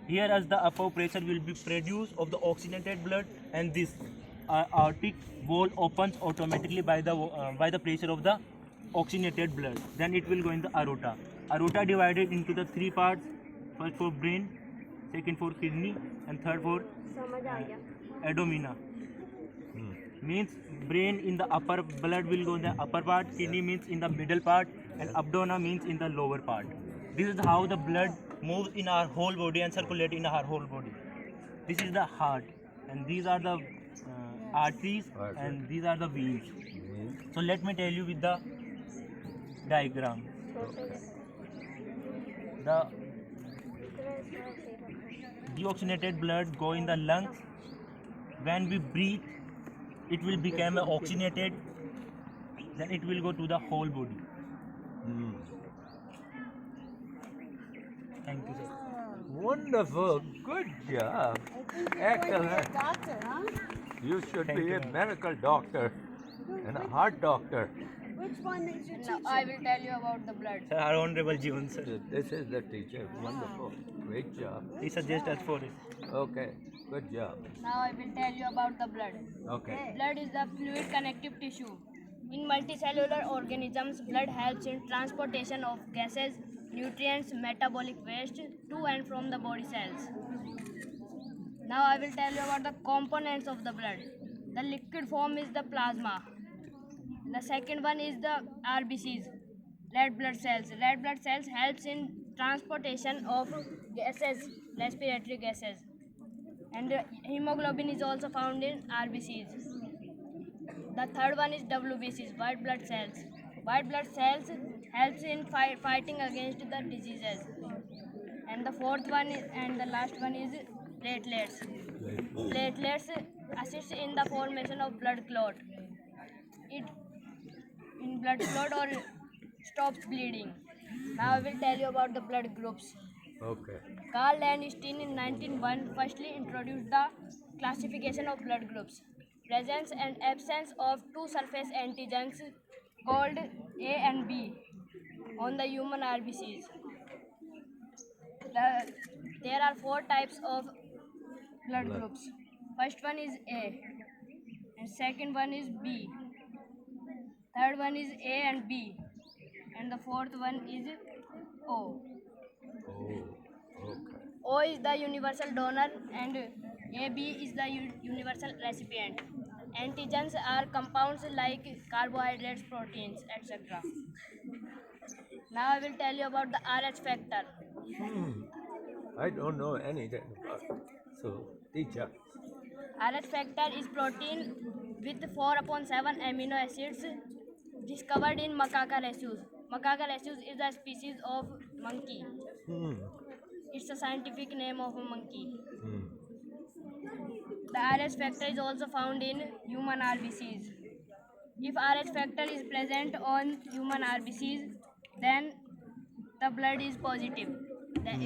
Here as the upper pressure will be produced of the oxygenated blood, and this aortic wall opens automatically by the pressure of the oxygenated blood. Then it will go in the aorta. Aorta divided into the three parts. First for brain, second for kidney, and third for abdomina. Means brain in the upper, blood will go in the upper part, kidney means in the middle part, and abdomen means in the lower part. This is how the blood moves in our whole body and circulate in our whole body. This is the heart, and these are the arteries, and these are the veins. So let me tell you with the diagram. The deoxygenated blood go in the lungs. When we breathe, it will become oxygenated. Then it will go to the whole body. Thank you, sir. Wonderful. Good job. Excellent. Doctor, huh? You should Thank be you, a ma'am. medical doctor and a heart doctor. Which one is your Now teacher? I will tell you about the blood. Sir, our honorable Jeevan, sir. This is the teacher. Wonderful. Great job. He suggests us for it. Okay. Good job. Now I will tell you about the blood. Okay. Blood is the fluid connective tissue. In multicellular organisms, blood helps in transportation of gases, nutrients, metabolic waste to and from the body cells. Now I will tell you about the components of the blood. The liquid form is the plasma. The second one is the RBCs, red blood cells. Red blood cells helps in transportation of gases, respiratory gases. And hemoglobin is also found in RBCs. The third one is WBCs, white blood cells. White blood cells helps in fighting against the diseases. And the fourth one is, and the last one is platelets. Platelets assist in the formation of blood clot. It in blood clot or stops bleeding. Now I will tell you about the blood groups. Okay. Carl Landstein in 1901 firstly introduced the classification of blood groups. Presence and absence of two surface antigens called A and B on the human RBCs. There are four types of blood groups. First one is A, and second one is B. Third one is A and B, and the fourth one is O. Oh, okay. O is the universal donor and AB is the universal recipient. Antigens are compounds like carbohydrates, proteins, etc. Now I will tell you about the RH factor. I don't know anything about it. So, teacher. RH factor is protein with 4/7 amino acids discovered in Macaca rhesus. Macaca rhesus is a species of monkey. It's a scientific name of a monkey. The RH factor is also found in human RBCs. If RH factor is present on human RBCs, then the blood is positive.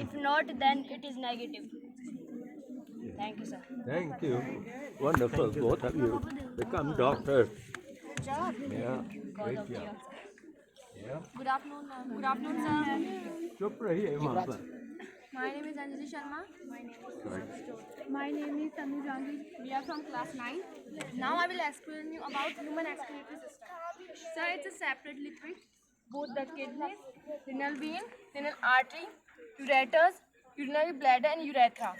If not, then it is negative. Thank you, sir. Thank you. Wonderful. Both of you become doctors. Good job. Yeah. Great job. Yeah. Good afternoon, sir. चुप रहिए वहाँ पर. My name is Anjali Sharma. My name is Tanu Jangir. We are from class 9. Now I will explain you about human excretory system. Sir, it's a separate liquid. Both the kidneys, renal vein, renal artery, ureters, urinary bladder and urethra.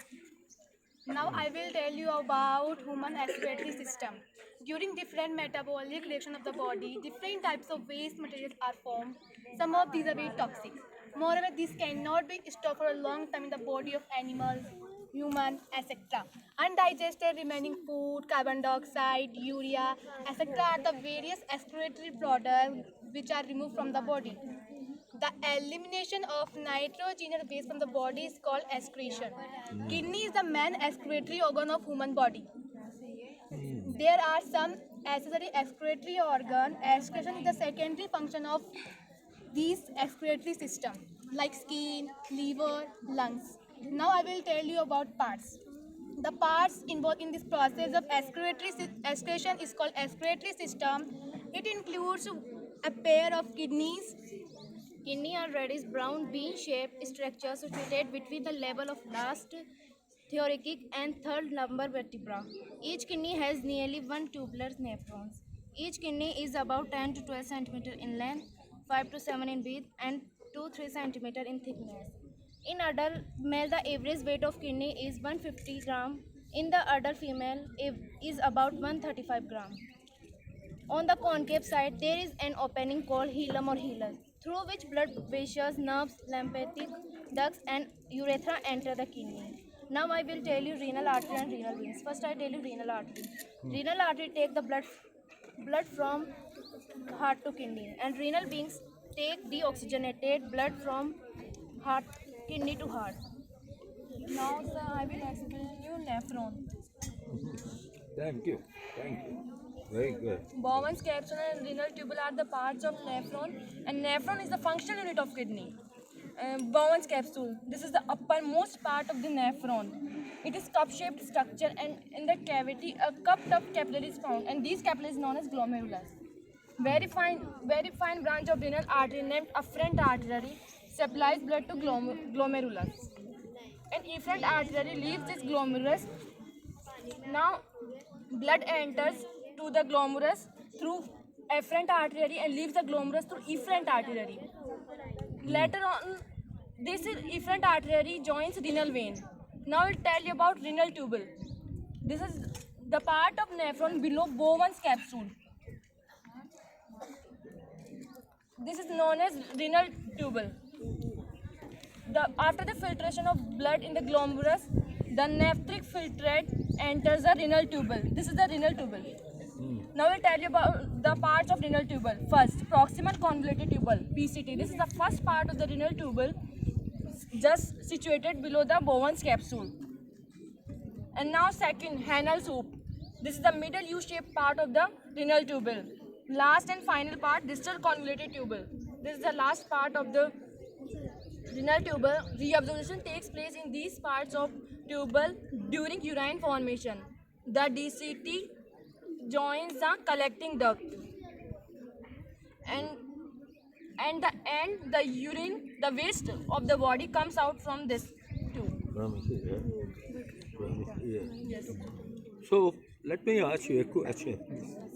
Now I will tell you about human excretory system. During different metabolic reaction of the body, different types of waste materials are formed. Some of these are very toxic. Moreover, these cannot be stored for a long time in the body of animals, human, etc. Undigested remaining food, carbon dioxide, urea, etc. are the various excretory products which are removed from the body. The elimination of nitrogenous waste from the body is called excretion. Kidney is the main excretory organ of human body. There are some accessory excretory organ. Excretion is the secondary function of these excretory system, like skin, liver, lungs. Now I will tell you about parts. The parts involved in this process of excretion is called excretory system. It includes a pair of kidneys, Kidney are reddish brown bean-shaped structures situated between the level of last thoracic and third lumbar vertebra. Each kidney has nearly one tubular nephrons. Each kidney is about 10 to 12 centimeter in length, 5 to 7 in width, and 2 3 centimeter in thickness. In adult male, the average weight of kidney is 150 gram. In the adult female, it is about 135 gram. On the concave side, there is an opening called hilum or hilus, through which blood vessels, nerves, lymphatic ducts, and urethra enter the kidney. Now I will tell you renal artery and renal veins. First, I tell you renal artery. Renal artery take the blood from heart to kidney, and renal veins take deoxygenated blood from heart, kidney to heart. Now, sir, I will explain you nephron. Thank you. Thank you. Very good. Bowman's capsule and renal tubule are the parts of nephron, and nephron is the functional unit of kidney. Bowman's capsule. This is the uppermost part of the nephron. It is cup-shaped structure, and in the cavity, a cupped up capillary is found, and these capillaries known as glomerulus. Very fine branch of renal artery named afferent artery supplies blood to glomerulus. An efferent artery leaves this glomerulus. Now, blood enters to the glomerulus through afferent artery and leaves the glomerulus through efferent artery. Later on, this efferent artery joins renal vein. Now I'll tell you about renal tubule. This is the part of nephron below Bowman's capsule. This is known as renal tubule. After the filtration of blood in the glomerulus, the nephric filtrate enters the renal tubule. This is the renal tubule. Now we'll tell you about the parts of renal tubule. First, proximal convoluted tubule, PCT. This is the first part of the renal tubule, just situated below the Bowman's capsule. And now second, Hanel's hoop. This is the middle U-shaped part of the renal tubule. Last and final part, distal convoluted tubule. This is the last part of the renal tubule. Reabsorption takes place in these parts of tubule during urine formation. The DCT joins the collecting duct, and the urine, the waste of the body comes out from this tube. From here. From here. Yes. So let me ask you a question.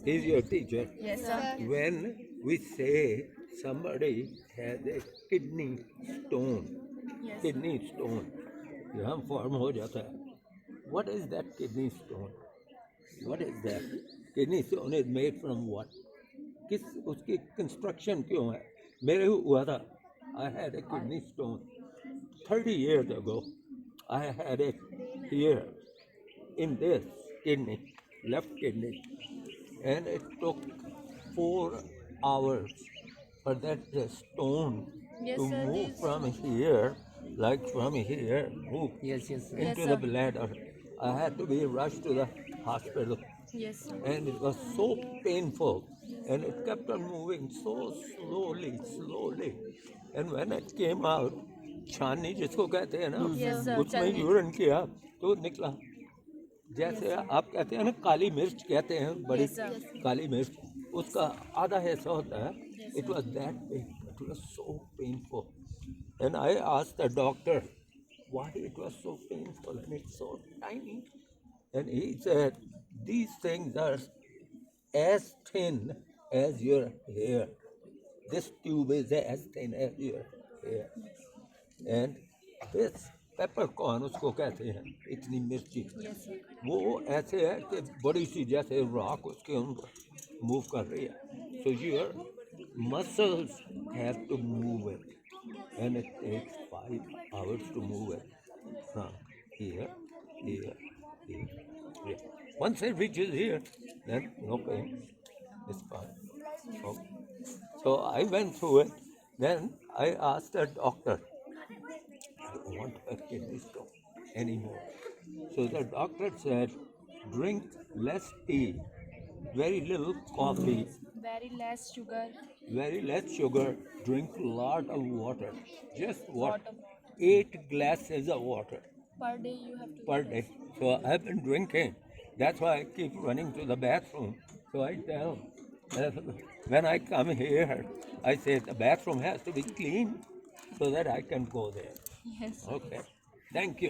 He's your teacher. Yes, sir. When we say somebody has a kidney stone, Yes. kidney stone, यहाँ form हो जाता है. What is that kidney stone? What is that? Kidney stone is made from what? किस उसकी construction क्यों है? मेरे हुआ था. I had a kidney stone 30 years ago. I had it here in this kidney, left kidney, and it took 4 hours for that stone Yes, to sir, move this- from here, like from here, move Yes, yes, sir. into Yes, the sir. bladder. I had to be rushed to the hospital, Yes, sir. and it was so painful, and it kept on moving so slowly. And when it came out, छानी जिसको कहते हैं ना, Yes, sir, उसमें छानी। Urine किया तो निकला. जैसे आप कहते हैं ना काली मिर्च कहते हैं, बड़ी Yes, sir. काली मिर्च, उसका आधा हिस्सा होता है. It was that big. It was so painful. And I asked the doctor why it was so painful and it's so tiny. And he said, these things are as thin as your hair. This tube is as thin as your hair. And this peppercorn उसको कहते हैं, इतनी मिर्ची, Yes, sir. वो ऐसे है कि बड़ी सी जैसे रॉक उसके अंदर मूव कर रही है. So your muscles have to move it, and it takes 5 hours to move it from here. Once it reaches here, then no pain, it's fine. So I went through it. Then I asked the doctor, I don't want a kidney stone anymore. So the doctor said, drink less tea, very little coffee, Very less sugar. very less sugar, drink lot of water. Just what? Water. 8 glasses of water Per day you have to. per day. So I've been drinking. That's why I keep running to the bathroom. So I tell When I come here, I say the bathroom has to be clean so that I can go there. Yes. Okay. Thank you.